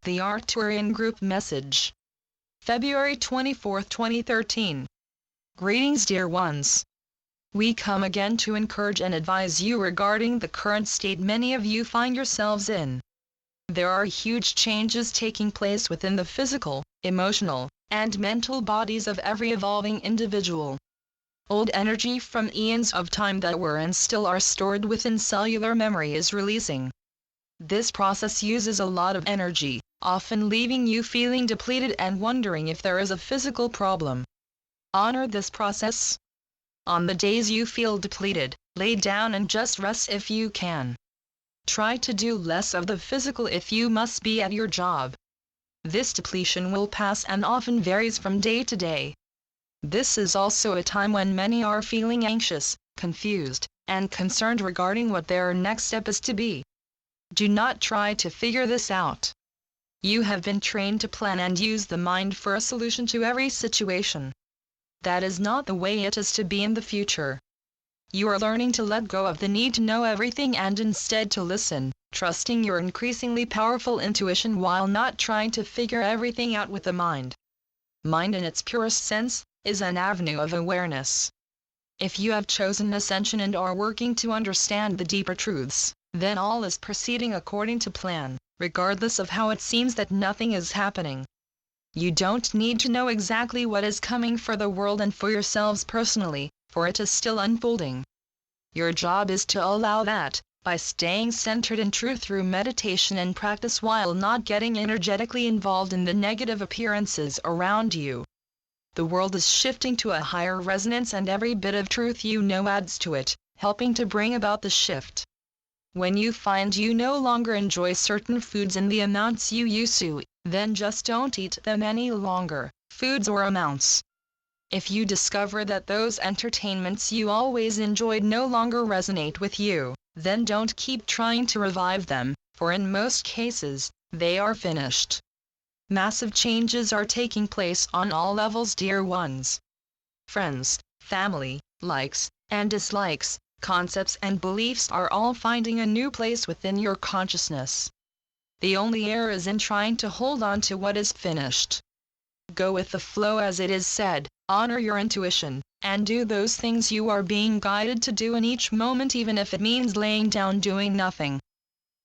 The Arcturian Group Message. February 24, 2013. Greetings, dear ones. We come again to encourage and advise you regarding the current state many of you find yourselves in. There are huge changes taking place within the physical, emotional, and mental bodies of every evolving individual. Old energy from eons of time that were and still are stored within cellular memory is releasing. This process uses a lot of energy, often leaving you feeling depleted and wondering if there is a physical problem. Honor this process. On the days you feel depleted, lay down and just rest if you can. Try to do less of the physical if you must be at your job. This depletion will pass and often varies from day to day. This is also a time when many are feeling anxious, confused, and concerned regarding what their next step is to be. Do not try to figure this out. You have been trained to plan and use the mind for a solution to every situation. That is not the way it is to be in the future. You are learning to let go of the need to know everything and instead to listen, trusting your increasingly powerful intuition while not trying to figure everything out with the mind. Mind in its purest sense is an avenue of awareness. If you have chosen ascension and are working to understand the deeper truths, then all is proceeding according to plan, regardless of how it seems that nothing is happening. You don't need to know exactly what is coming for the world and for yourselves personally, for it is still unfolding. Your job is to allow that, by staying centered in truth through meditation and practice while not getting energetically involved in the negative appearances around you. The world is shifting to a higher resonance and every bit of truth you know adds to it, helping to bring about the shift. When you find you no longer enjoy certain foods in the amounts you used to, then just don't eat them any longer, foods or amounts. If you discover that those entertainments you always enjoyed no longer resonate with you, then don't keep trying to revive them, for in most cases, they are finished. Massive changes are taking place on all levels, dear ones. Friends, family, likes, and dislikes, concepts and beliefs are all finding a new place within your consciousness. The only error is in trying to hold on to what is finished. Go with the flow as it is said, honor your intuition, and do those things you are being guided to do in each moment even if it means laying down doing nothing.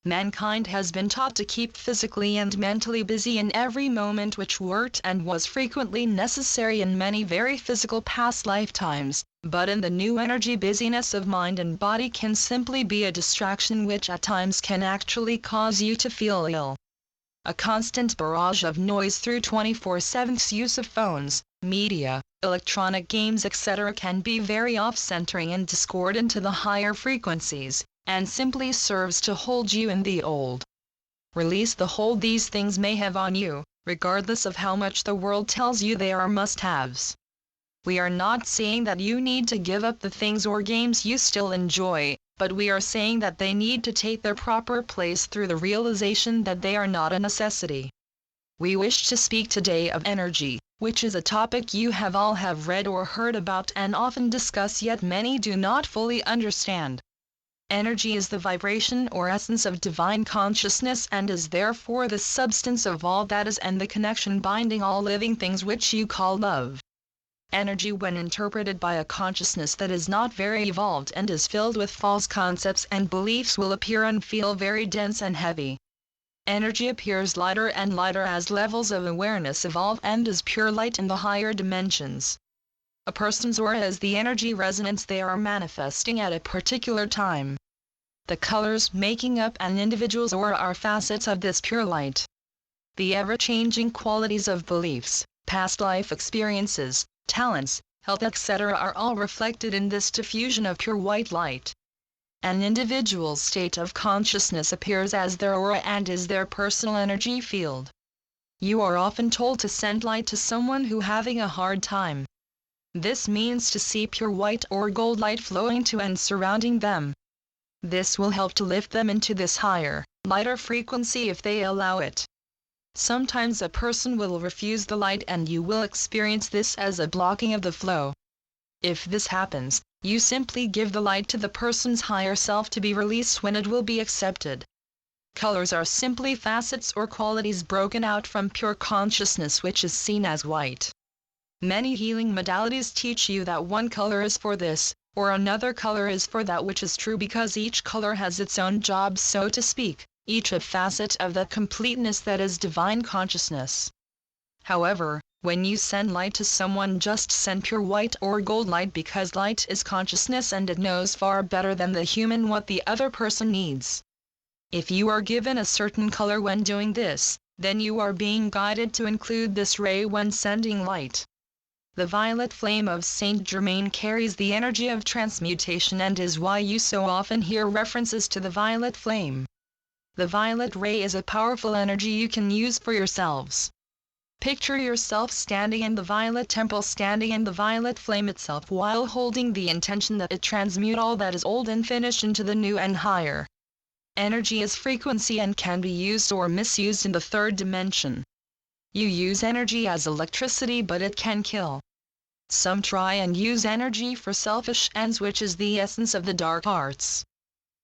Mankind has been taught to keep physically and mentally busy in every moment, which worked and was frequently necessary in many very physical past lifetimes, but in the new energy busyness of mind and body can simply be a distraction which at times can actually cause you to feel ill. A constant barrage of noise through 24/7 use of phones, media, electronic games etc. can be very off-centering and discordant to the higher frequencies, and simply serves to hold you in the old. Release the hold these things may have on you, regardless of how much the world tells you they are must-haves. We are not saying that you need to give up the things or games you still enjoy, but we are saying that they need to take their proper place through the realization that they are not a necessity. We wish to speak today of energy, which is a topic you have read or heard about and often discuss, yet many do not fully understand. Energy is the vibration or essence of divine consciousness and is therefore the substance of all that is and the connection binding all living things which you call love. Energy, when interpreted by a consciousness that is not very evolved and is filled with false concepts and beliefs, will appear and feel very dense and heavy. Energy appears lighter and lighter as levels of awareness evolve and is pure light in the higher dimensions. A person's aura is the energy resonance they are manifesting at a particular time. The colors making up an individual's aura are facets of this pure light. The ever-changing qualities of beliefs, past life experiences, talents, health etc. are all reflected in this diffusion of pure white light. An individual's state of consciousness appears as their aura and is their personal energy field. You are often told to send light to someone who having a hard time. This means to see pure white or gold light flowing to and surrounding them. This will help to lift them into this higher, lighter frequency if they allow it. Sometimes a person will refuse the light and you will experience this as a blocking of the flow. If this happens, you simply give the light to the person's higher self to be released when it will be accepted. Colors are simply facets or qualities broken out from pure consciousness, which is seen as white. Many healing modalities teach you that one color is for this, or another color is for that, which is true because each color has its own job, so to speak, each a facet of that completeness that is divine consciousness. However, when you send light to someone, just send pure white or gold light, because light is consciousness and it knows far better than the human what the other person needs. If you are given a certain color when doing this, then you are being guided to include this ray when sending light. The violet flame of Saint Germain carries the energy of transmutation and is why you so often hear references to the violet flame. The violet ray is a powerful energy you can use for yourselves. Picture yourself standing in the violet temple, standing in the violet flame itself, while holding the intention that it transmute all that is old and finished into the new and higher. Energy is frequency and can be used or misused in the third dimension. You use energy as electricity, but it can kill. Some try and use energy for selfish ends, which is the essence of the dark arts.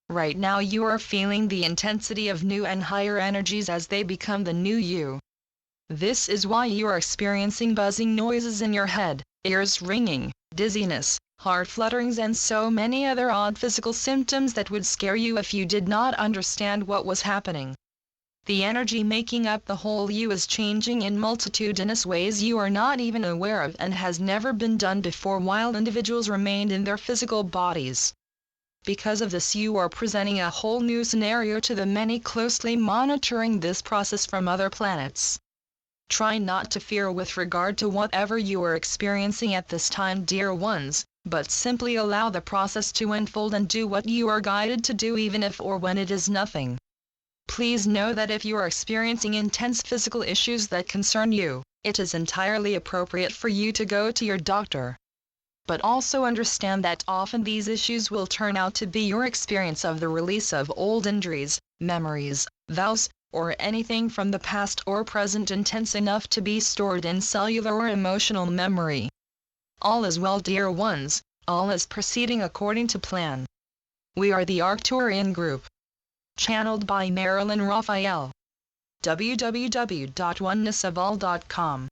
Right now you are feeling the intensity of new and higher energies as they become the new you. This is why you are experiencing buzzing noises in your head, ears ringing, dizziness, heart flutterings, and so many other odd physical symptoms that would scare you if you did not understand what was happening. The energy making up the whole you is changing in multitudinous ways you are not even aware of, and has never been done before while individuals remained in their physical bodies. Because of this, you are presenting a whole new scenario to the many closely monitoring this process from other planets. Try not to fear with regard to whatever you are experiencing at this time, dear ones, but simply allow the process to unfold and do what you are guided to do, even if or when it is nothing. Please know that if you are experiencing intense physical issues that concern you, it is entirely appropriate for you to go to your doctor. But also understand that often these issues will turn out to be your experience of the release of old injuries, memories, vows, or anything from the past or present intense enough to be stored in cellular or emotional memory. All is well, dear ones, all is proceeding according to plan. We are the Arcturian group. Channeled by Marilyn Raffaele. www.onenessofall.com